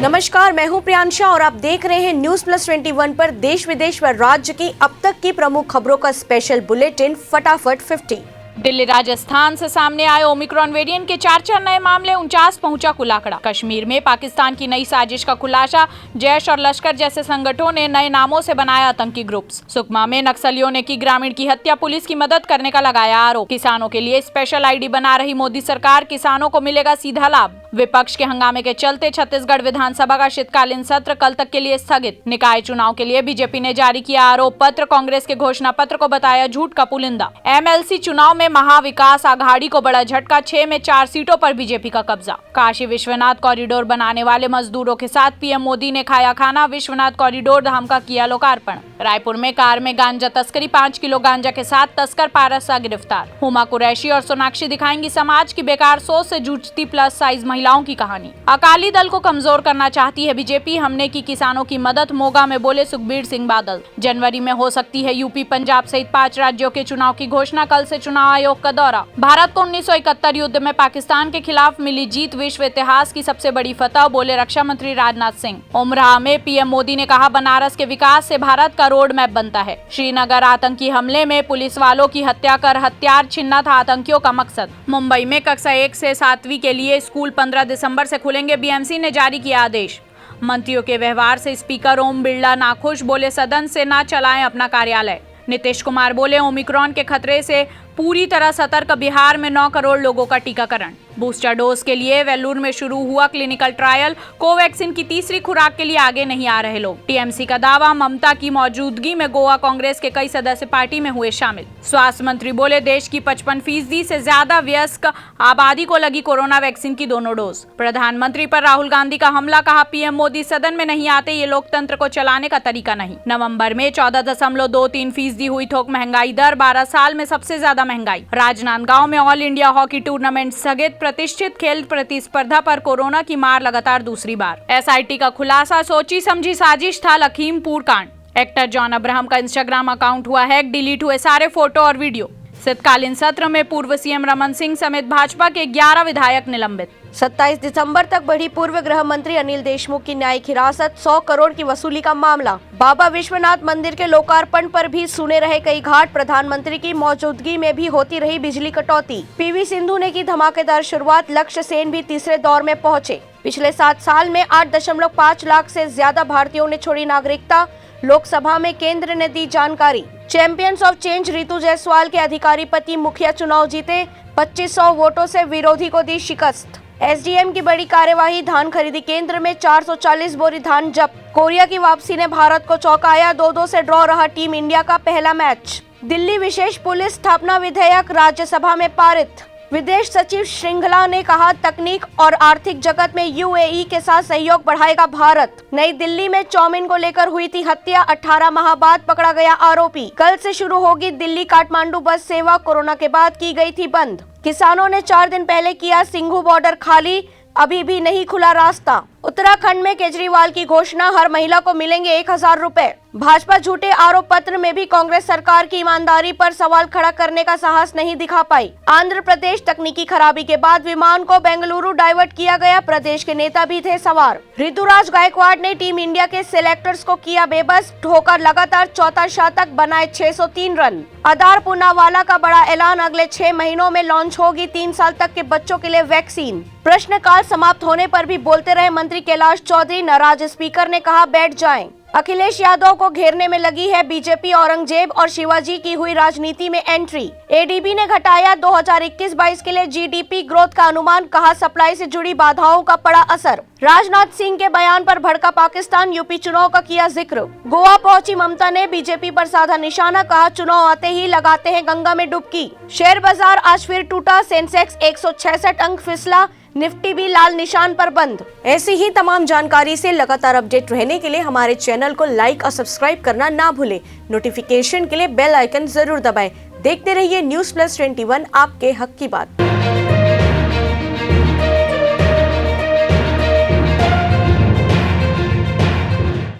नमस्कार, मैं हूं प्रियांशा और आप देख रहे हैं न्यूज प्लस 21 पर देश विदेश व राज्य की अब तक की प्रमुख खबरों का स्पेशल बुलेटिन फटाफट 50। दिल्ली राजस्थान से सामने आए ओमिक्रॉन वेरिएंट के 4 नए मामले, 49 पहुंचा कुल आंकड़ा। कश्मीर में पाकिस्तान की नई साजिश का खुलासा, जैश और लश्कर जैसे संगठनों ने नए नामों से बनाया आतंकी ग्रुप्स। सुकमा में नक्सलियों ने की ग्रामीण की हत्या, पुलिस की मदद करने का लगाया आरोप। किसानों के लिए स्पेशल आईडी बना रही मोदी सरकार, किसानों को मिलेगा सीधा लाभ। विपक्ष के हंगामे के चलते छत्तीसगढ़ विधानसभा का शीतकालीन सत्र कल तक के लिए स्थगित। निकाय चुनाव के लिए बीजेपी ने जारी किया आरोप पत्र, कांग्रेस के घोषणा पत्र को बताया झूठ का पुलिंदा। एमएलसी चुनाव में महाविकास आघाड़ी को बड़ा झटका, 6 में 4 सीटों पर बीजेपी का कब्जा। काशी विश्वनाथ कॉरिडोर बनाने वाले मजदूरों के साथ पीएम मोदी ने खाया खाना, विश्वनाथ कॉरिडोर धाम का किया लोकार्पण। रायपुर में कार में गांजा तस्करी, 5 किलो गांजा के साथ तस्कर पारसा गिरफ्तार। हुमा कुरैशी और सोनाक्षी दिखाएंगी समाज की बेकार सोच से जूझती प्लस साइज महिलाओं की कहानी। अकाली दल को कमजोर करना चाहती है बीजेपी, हमने की किसानों की मदद, मोगा में बोले सुखबीर सिंह बादल। जनवरी में हो सकती है यूपी पंजाब सहित 5 राज्यों के चुनाव की घोषणा, कल से चुनाव आयोग का दौरा। भारत को 1971 युद्ध में पाकिस्तान के खिलाफ मिली जीत विश्व इतिहास की सबसे बड़ी फतह, बोले रक्षा मंत्री राजनाथ सिंह। उमराह में पीएम मोदी ने कहा, बनारस के विकास से भारत का रोड मैप बनता है। श्रीनगर आतंकी हमले में पुलिस वालों की हत्या कर हथियार छीनना था आतंकियों का मकसद। मुंबई में कक्षा 1 से 7वीं के लिए स्कूल 15 दिसंबर से खुलेंगे, बीएमसी ने जारी किया आदेश। मंत्रियों के व्यवहार से स्पीकर ओम बिरला नाखुश, बोले सदन से न चलाएं अपना कार्यालय। नीतीश कुमार बोले, ओमिक्रॉन के खतरे से पूरी तरह सतर्क, बिहार में 9 करोड़ लोगों का टीकाकरण। बूस्टर डोज के लिए वेल्लूर में शुरू हुआ क्लिनिकल ट्रायल, कोवैक्सीन की तीसरी खुराक के लिए आगे नहीं आ रहे लोग। टीएमसी का दावा, ममता की मौजूदगी में गोवा कांग्रेस के कई सदस्य पार्टी में हुए शामिल। स्वास्थ्य मंत्री बोले, देश की 55% से ज्यादा वयस्क आबादी को लगी कोरोना वैक्सीन की दोनों डोज। प्रधानमंत्री पर राहुल गांधी का हमला, कहा पीएम मोदी सदन में नहीं आते, ये लोकतंत्र को चलाने का तरीका नहीं। नवम्बर में 14.23% हुई थोक महंगाई दर, 12 साल में सबसे ज्यादा महंगाई। राजनांदगांव में ऑल इंडिया हॉकी टूर्नामेंट स्थगित, प्रतिष्ठित खेल प्रतिस्पर्धा पर कोरोना की मार लगातार दूसरी बार। एसआईटी का खुलासा, सोची समझी साजिश था लखीमपुर कांड। एक्टर जॉन अब्राहम का इंस्टाग्राम अकाउंट हुआ हैक, डिलीट हुए सारे फोटो और वीडियो। शीतकालीन सत्र में पूर्व सीएम रमन सिंह समेत भाजपा के 11 विधायक निलंबित। 27 दिसंबर तक बढ़ी पूर्व गृह मंत्री अनिल देशमुख की न्यायिक हिरासत, 100 करोड़ की वसूली का मामला। बाबा विश्वनाथ मंदिर के लोकार्पण पर भी सुने रहे कई घाट, प्रधानमंत्री की मौजूदगी में भी होती रही बिजली कटौती। पीवी सिंधु ने की धमाकेदार शुरुआत, लक्ष्य सेन भी तीसरे दौर में पहुंचे। पिछले 7 साल में 8.5 लाख से ज्यादा भारतीयों ने छोड़ी नागरिकता, लोकसभा में केंद्र ने दी जानकारी। Champions of change Ritu Jaiswal के अधिकारी पति मुखिया चुनाव जीते, 2500 वोटों से विरोधी को दी शिकस्त। एसडीएम की बड़ी कार्यवाही, धान खरीदी केंद्र में 440 बोरी धान जब्त। कोरिया की वापसी ने भारत को चौंकाया, 2-2 से ड्रॉ रहा टीम इंडिया का पहला मैच। दिल्ली विशेष पुलिस स्थापना विधेयक राज्यसभा में पारित। विदेश सचिव श्रृंगला ने कहा, तकनीक और आर्थिक जगत में यूएई के साथ सहयोग बढ़ाएगा भारत। नई दिल्ली में चाउमीन को लेकर हुई थी हत्या, 18 माह बाद पकड़ा गया आरोपी। कल से शुरू होगी दिल्ली काठमांडू बस सेवा, कोरोना के बाद की गई थी बंद। किसानों ने 4 दिन पहले किया सिंघू बॉर्डर खाली, अभी भी नहीं खुला रास्ता। उत्तराखंड में केजरीवाल की घोषणा, हर महिला को मिलेंगे 1000 रुपए। भाजपा झूठे आरोप पत्र में भी कांग्रेस सरकार की ईमानदारी पर सवाल खड़ा करने का साहस नहीं दिखा पाई। आंध्र प्रदेश तकनीकी खराबी के बाद विमान को बेंगलुरु डाइवर्ट किया गया, प्रदेश के नेता भी थे सवार। ऋतुराज गायकवाड़ ने टीम इंडिया के सिलेक्टर्स को किया बेबस, ठोकर लगातार चौथा शतक, बनाए 603 रन। अदार पूनावाला का बड़ा ऐलान, अगले 6 महीनों में लॉन्च होगी 3 साल तक के बच्चों के लिए वैक्सीन। प्रश्नकाल समाप्त होने पर भी बोलते रहे मंत्री कैलाश चौधरी, नाराज स्पीकर ने कहा बैठ जाएं। अखिलेश यादव को घेरने में लगी है बीजेपी, औरंगजेब और शिवाजी की हुई राजनीति में एंट्री। एडीबी ने घटाया 2021-22 के लिए जीडीपी ग्रोथ का अनुमान, कहा सप्लाई से जुड़ी बाधाओं का पड़ा असर। राजनाथ सिंह के बयान पर भड़का पाकिस्तान, यूपी चुनाव का किया जिक्र। गोवा पहुंची ममता ने बीजेपी पर साधा निशाना, कहा चुनाव आते ही लगाते हैं गंगा में डुबकी। शेयर बाजार आज फिर टूटा, सेंसेक्स 166 अंक फिसला, निफ्टी भी लाल निशान पर बंद। ऐसी ही तमाम जानकारी से लगातार अपडेट रहने के लिए हमारे चैनल को लाइक और सब्सक्राइब करना ना भूलें। नोटिफिकेशन के लिए बेल आइकन जरूर दबाएं। देखते रहिए न्यूज प्लस 21, आपके हक की बात।